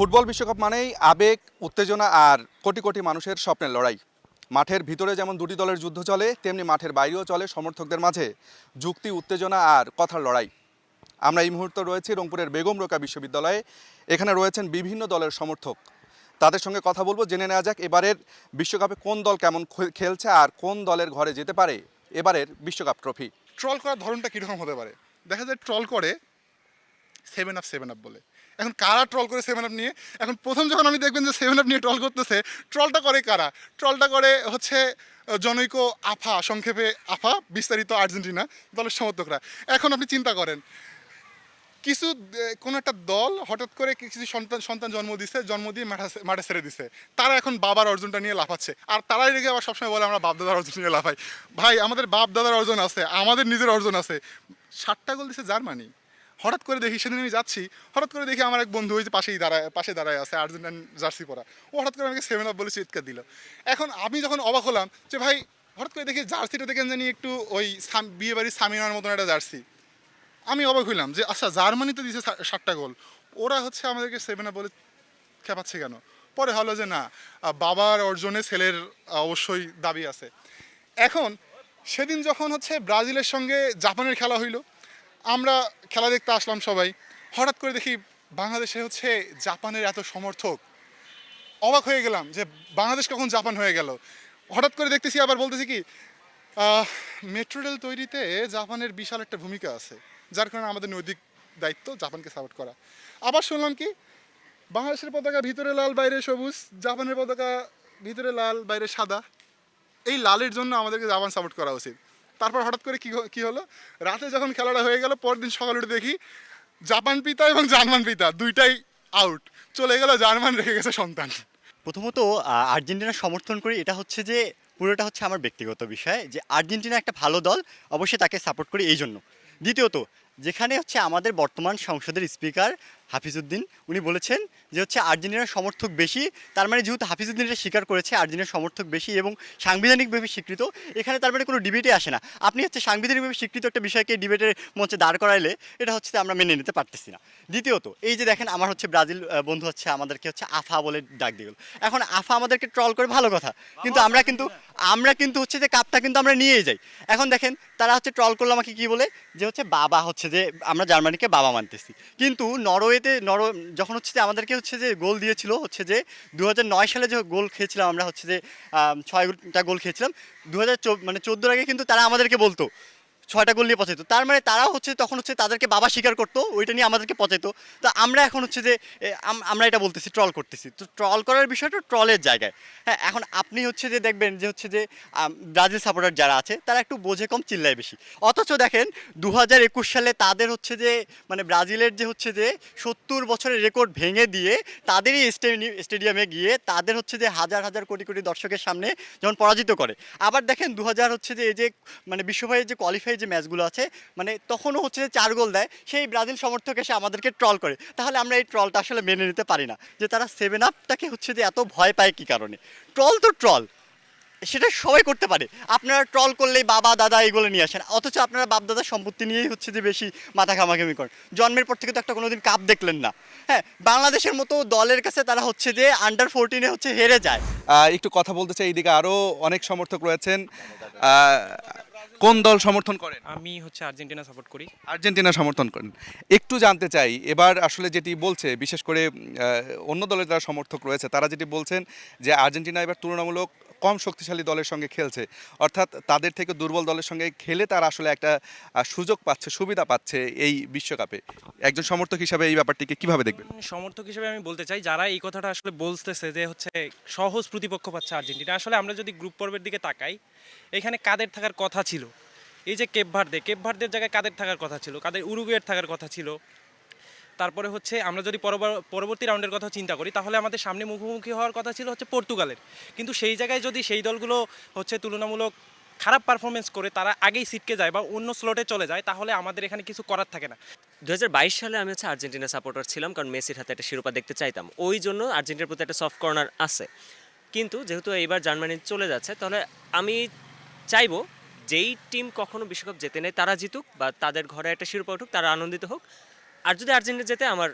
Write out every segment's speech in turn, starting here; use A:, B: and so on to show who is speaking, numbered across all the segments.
A: Football বিশ্বকাপ মানেই আবেগ, উত্তেজনা আর কোটি কোটি মানুষের স্বপ্নের লড়াই। মাঠের ভিতরে যেমন দুটি দলের যুদ্ধ চলে, তেমনি মাঠের বাইরেও চলে সমর্থকদের মাঝে যুক্তি, উত্তেজনা আর কথার লড়াই। আমরা এই মুহূর্তে রয়েছি রংপুরের বেগম রোকেয়া বিশ্ববিদ্যালয়ে। এখানে রয়েছেন বিভিন্ন দলের সমর্থক। তাদের সঙ্গে কথা বলবো, জেনে নেওয়া যাক এবারের বিশ্বকাপে কোন দল কেমন খেলছে আর কোন দলের ঘরে যেতে পারে এবারের বিশ্বকাপ ট্রফি।
B: ট্রল করার ধরনটা কীরকম হতে পারে? দেখা যায় ট্রল করে সেভেন আপ বলে। এখন কারা ট্রল করে সেভেন আপ নিয়ে? এখন প্রথম যখন আমি দেখবেন যে সেভেন আপ নিয়ে ট্রল করতেছে, ট্রলটা করে কারা? ট্রলটা করে হচ্ছে জনৈক আফা, সংক্ষেপে আফা, বিস্তারিত আর্জেন্টিনা দলের সমর্থকরা। এখন আপনি চিন্তা করেন, কিছু কোনো একটা দল হঠাৎ করে কিছু সন্তান জন্ম দিয়ে মাঠে ছেড়ে দিছে, তারা এখন বাবার অর্জনটা নিয়ে লাফাচ্ছে। আর তারাই রেগে আবার সবসময় বলে আমরা বাপ দাদার অর্জন নিয়ে লাফাই। ভাই, আমাদের বাপ দাদার অর্জন আছে, আমাদের নিজের অর্জন আছে। 7টা গোল দিছে জার্মানি। হঠাৎ করে দেখি, সেদিন আমি যাচ্ছি, হঠাৎ করে দেখি আমার এক বন্ধু ওই যে পাশে দাঁড়ায় আছে, আর্জেন্টিনান জার্সি পরা। ও হঠাৎ করে আমাকে সেভেন আপ বলে চিৎকার দিল। এখন আমি যখন অবাক হলাম যে ভাই, হঠাৎ করে দেখি জার্সিটা দেখেন জানি একটু ওই বিয়ে বাড়ির সামিনার মতন একটা জার্সি। আমি অবাক হইলাম যে আচ্ছা, জার্মানি তো দিছে 7টা গোল, ওরা হচ্ছে আমাদেরকে সেভেন আপ বলে খেপাচ্ছে কেন? পরে হলো যে না, বাবার অর্জনে ছেলের অবশ্যই দাবি আছে। এখন সেদিন যখন হচ্ছে ব্রাজিলের সঙ্গে জাপানের খেলা হইলো, আমরা খেলা দেখতে আসলাম সবাই। হঠাৎ করে দেখি বাংলাদেশে হচ্ছে জাপানের এত সমর্থক। অবাক হয়ে গেলাম যে বাংলাদেশ কখন জাপান হয়ে গেল। হঠাৎ করে দেখতেছি, আবার বলতেছি কি, মেট্রো রেল তৈরিতে জাপানের বিশাল একটা ভূমিকা আছে, যার কারণে আমাদের নৈতিক দায়িত্ব জাপানকে সাপোর্ট করা। আবার শুনলাম কি, বাংলাদেশের পতাকা ভিতরে লাল বাইরে সবুজ, জাপানের পতাকা ভিতরে লাল বাইরে সাদা, এই লালের জন্য আমাদেরকে জাপান সাপোর্ট করা উচিত। তারপর হঠাৎ করে কি হলো, রাতে যখন খেলাটা হয়ে গেল, পরদিন সকালে উঠে দেখি জাপান পিতা এবং জার্মান পিতা দুইটাই আউট, চলে গেল জার্মান, রেখে গেছে সন্তান।
C: প্রথমত আর্জেন্টিনা সমর্থন করি, এটা হচ্ছে যে পুরোটা হচ্ছে আমার ব্যক্তিগত বিষয়, যে আর্জেন্টিনা একটা ভালো দল, অবশ্যই তাকে সাপোর্ট করি এই জন্য। দ্বিতীয়ত, যেখানে হচ্ছে আমাদের বর্তমান সংসদের স্পিকার হাফিজউদ্দিন, উনি বলেছেন যে হচ্ছে আর্জেন্টিনার সমর্থক বেশি, তার মানে যেহেতু হাফিজউদ্দিন এটা স্বীকার করেছে আর্জেন্টিনার সমর্থক বেশি এবং সাংবিধানিকভাবে স্বীকৃত, এখানে তার মানে কোনো ডিবেটে আসে না। আপনি হচ্ছে সাংবিধানিকভাবে স্বীকৃত একটা বিষয়কে ডিবেটের মঞ্চে দাঁড় করাইলে এটা হচ্ছে আমরা মেনে নিতে পারতেছি না। দ্বিতীয়ত, এই যে দেখেন আমার হচ্ছে ব্রাজিল বন্ধু হচ্ছে আমাদেরকে হচ্ছে আফা বলে ডাক দিয়ে গেল। এখন আফা আমাদেরকে ট্রল করে ভালো কথা, কিন্তু আমরা কিন্তু হচ্ছে যে কাপটা কিন্তু আমরা নিয়েই যাই। এখন দেখেন তারা হচ্ছে ট্রল করলো আমাকে কি বলে, যে হচ্ছে বাবা হচ্ছে যে আমরা জার্মানিকে বাবা মানতেছি, কিন্তু যখন হচ্ছে যে আমাদেরকে হচ্ছে যে গোল দিয়েছিল হচ্ছে যে 2009 সালে যে গোল খেয়েছিলাম আমরা হচ্ছে যে 6টা গোল খেয়েছিলাম, 2014 আগে কিন্তু তারা আমাদেরকে বলতো 6টা গোল নিয়ে পচাইতো, তার মানে তারাও হচ্ছে তখন হচ্ছে তাদেরকে বাবা স্বীকার করতো, ওইটা নিয়ে আমাদেরকে পচাইতো। তো আমরা এখন হচ্ছে যে আমরা এটা বলতেছি, ট্রল করতেছি। তো ট্রল করার বিষয়টা ট্রলের জায়গায়। হ্যাঁ, এখন আপনি হচ্ছে যে দেখবেন যে হচ্ছে যে ব্রাজিল সাপোর্টার যারা আছে তারা একটু বোঝে কম, চিল্লায় বেশি। অথচ দেখেন 2021 সালে তাদের হচ্ছে যে মানে ব্রাজিলের যে হচ্ছে যে 70 বছরের রেকর্ড ভেঙে দিয়ে তাদেরই স্টেডিয়ামে গিয়ে তাদের হচ্ছে যে হাজার হাজার কোটি কোটি দর্শকের সামনে যখন পরাজিত করে। আবার দেখেন 2000 হচ্ছে যে এই যে মানে বিশ্বভাইয়ের যে কোয়ালিফাই যে ম্যাচগুলো আছে, মানে তখনও হচ্ছে যে 4 গোল দেয়, সেই ব্রাজিল সমর্থক এসে আমাদেরকে ট্রল করে। তাহলে আমরা এই ট্রলটা আসলে মেনে নিতে পারি না, যে তারা সেভেন আপটাকে হচ্ছে যে এত ভয় পায় কী কারণে। ট্রল তো ট্রল, সেটা সবাই করতে পারে। আপনারা ট্রল করলেই বাবা দাদা এইগুলো নিয়ে আসেন, অথচ আপনারা বাপ দাদার সম্পত্তি নিয়েই হচ্ছে যে বেশি মাথা ঘামাঘামি করেন। জন্মের পর থেকে তো একটা কোনোদিন কাপ দেখলেন না। হ্যাঁ, বাংলাদেশের মতো দলের কাছে তারা হচ্ছে যে আন্ডার 14-এ হচ্ছে হেরে যায়।
A: একটু কথা বলতে চাই, এইদিকে আরও অনেক সমর্থক রয়েছেন। আহ, কোন দল সমর্থন করেন?
D: আমি হচ্ছে আর্জেন্টিনা সাপোর্ট করি।
A: আর্জেন্টিনা সমর্থন করেন। একটু জানতে চাই, এবার আসলে যেটি বলছে, বিশেষ করে অন্য দলের যারা সমর্থক রয়েছে তারা যেটি বলছেন যে আর্জেন্টিনা এবার তুলনামূলক কম শক্তিশালী দলের সঙ্গে খেলছে, অর্থাৎ তাদের থেকে দুর্বল দলের সঙ্গে খেলে তারা আসলে একটা সুযোগ পাচ্ছে, সুবিধা পাচ্ছে এই বিশ্বকাপে। একজন সমর্থক হিসাবে এই ব্যাপারটিকে কিভাবে দেখবেন?
D: সমর্থক হিসেবে আমি বলতে চাই, যারা এই কথাটা আসলে বলতেছে যে হচ্ছে সহজ প্রতিপক্ষ পাচ্ছে আর্জেন্টিনা, আসলে আমরা যদি গ্রুপ পর্বের দিকে তাকাই, এখানে কাদের থাকার কথা ছিল? এই যে কেপভার্দের জায়গায় কাদের থাকার কথা ছিল, কাদের উরুগুয়ের থাকার কথা ছিল। তারপরে হচ্ছে আমরা যদি পরবর্তী রাউন্ডের কথা চিন্তা করি, তাহলে আমাদের সামনে মুখোমুখি হওয়ার কথা ছিল হচ্ছে পর্তুগালের। কিন্তু সেই জায়গায় যদি সেই দলগুলো হচ্ছে তুলনামূলক খারাপ পারফরমেন্স করে তারা আগেই ছিটকে যায় বা অন্য স্লটে চলে যায়, তাহলে আমাদের এখানে কিছু করার থাকে না।
E: 2022 সালে আমি হচ্ছে আর্জেন্টিনা সাপোর্টার ছিলাম, কারণ মেসির হাতে একটা শিরোপা দেখতে চাইতাম, ওই জন্য আর্জেন্টিনার প্রতি একটা সফট কর্নার আছে। কিন্তু যেহেতু এইবার জার্মানি চলে যাচ্ছে, তাহলে আমি চাইবো যেই টিম কখনো বিশ্বকাপ জেতে নেয় তারা জিতুক, বা তাদের ঘরে একটা শিরোপা উঠুক, তারা আনন্দিত হোক। আর যদি আর্জেন্টিনা জেতে আমার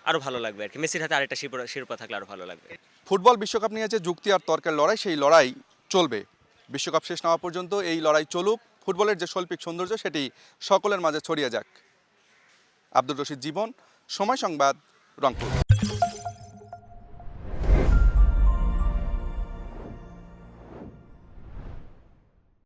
E: আরও ভালো লাগবে আর কি। মেসির হাতে আরেকটা শিরোপা থাকলে আরও ভালো লাগবে।
A: ফুটবল বিশ্বকাপ নিয়ে যে যুক্তি আর তর্কের লড়াই, সেই লড়াই চলবে বিশ্বকাপ শেষ না হওয়া পর্যন্ত। এই লড়াই চলুক, ফুটবলের যে শৈল্পিক সৌন্দর্য সেটি সকলের মাঝে ছড়িয়ে যাক। আব্দুর রশিদ জীবন, সময় সংবাদ, রংপুর।